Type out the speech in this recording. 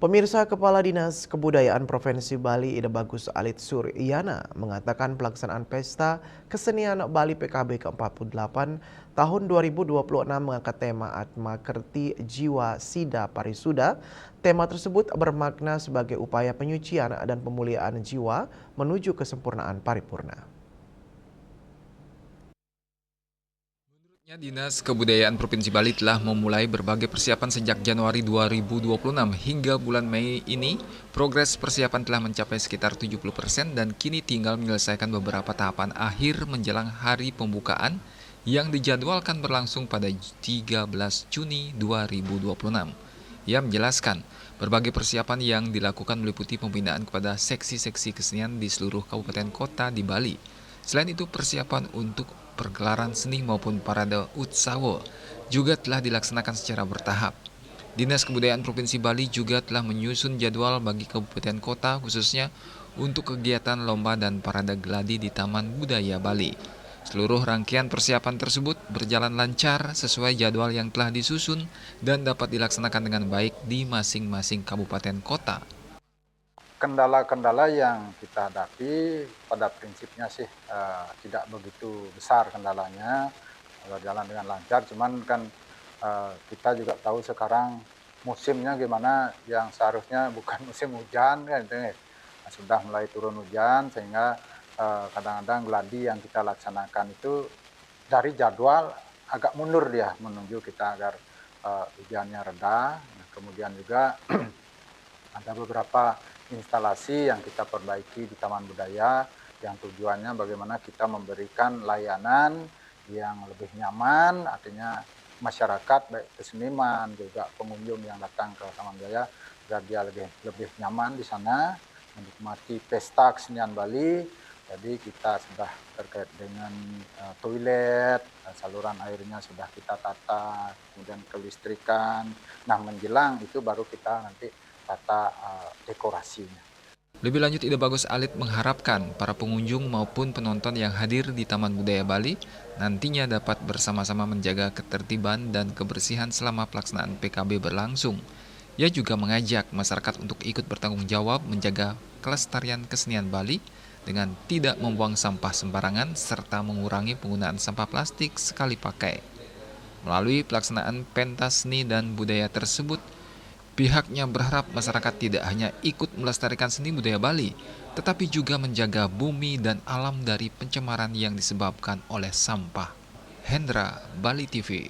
Pemirsa, Kepala Dinas Kebudayaan Provinsi Bali Ida Bagus Alit Suryana mengatakan pelaksanaan Pesta Kesenian Bali PKB ke-48 tahun 2026 mengangkat tema Atma Kerti Jiwa Sida Parisuda. Tema tersebut bermakna sebagai upaya penyucian dan pemuliaan jiwa menuju kesempurnaan paripurna. Dinas Kebudayaan Provinsi Bali telah memulai berbagai persiapan sejak Januari 2026 hingga bulan Mei ini. Progres persiapan telah mencapai sekitar 70% dan kini tinggal menyelesaikan beberapa tahapan akhir menjelang hari pembukaan yang dijadwalkan berlangsung pada 13 Juni 2026. Ia menjelaskan, berbagai persiapan yang dilakukan meliputi pembinaan kepada seksi-seksi kesenian di seluruh kabupaten kota di Bali. Selain itu, persiapan untuk pergelaran seni maupun parade Utsawo juga telah dilaksanakan secara bertahap. Dinas Kebudayaan Provinsi Bali juga telah menyusun jadwal bagi kabupaten kota khususnya untuk kegiatan lomba dan parade gladi di Taman Budaya Bali. Seluruh rangkaian persiapan tersebut berjalan lancar sesuai jadwal yang telah disusun dan dapat dilaksanakan dengan baik di masing-masing kabupaten kota. Kendala-kendala yang kita hadapi pada prinsipnya sih tidak begitu besar kendalanya, berjalan dengan lancar. Cuman kan kita juga tahu sekarang musimnya gimana, yang seharusnya bukan musim hujan kan, sudah mulai turun hujan sehingga kadang-kadang gladi yang kita laksanakan itu dari jadwal agak mundur dia menuju kita agar hujannya reda. Nah, kemudian juga ada beberapa instalasi yang kita perbaiki di Taman Budaya yang tujuannya bagaimana kita memberikan layanan yang lebih nyaman, artinya masyarakat baik seniman juga pengunjung yang datang ke Taman Budaya agar dia lebih nyaman di sana menikmati pesta kesenian Bali. Jadi kita sudah terkait dengan toilet, saluran airnya sudah kita tata, kemudian kelistrikan. Nah, menjelang itu baru kita nanti tata dekorasinya. Lebih lanjut, Ida Bagus Alit mengharapkan para pengunjung maupun penonton yang hadir di Taman Budaya Bali nantinya dapat bersama-sama menjaga ketertiban dan kebersihan selama pelaksanaan PKB berlangsung. Ia juga mengajak masyarakat untuk ikut bertanggung jawab menjaga kelestarian kesenian Bali dengan tidak membuang sampah sembarangan serta mengurangi penggunaan sampah plastik sekali pakai. Melalui pelaksanaan pentas seni dan budaya tersebut, pihaknya berharap masyarakat tidak hanya ikut melestarikan seni budaya Bali, tetapi juga menjaga bumi dan alam dari pencemaran yang disebabkan oleh sampah. Hendra, Bali TV.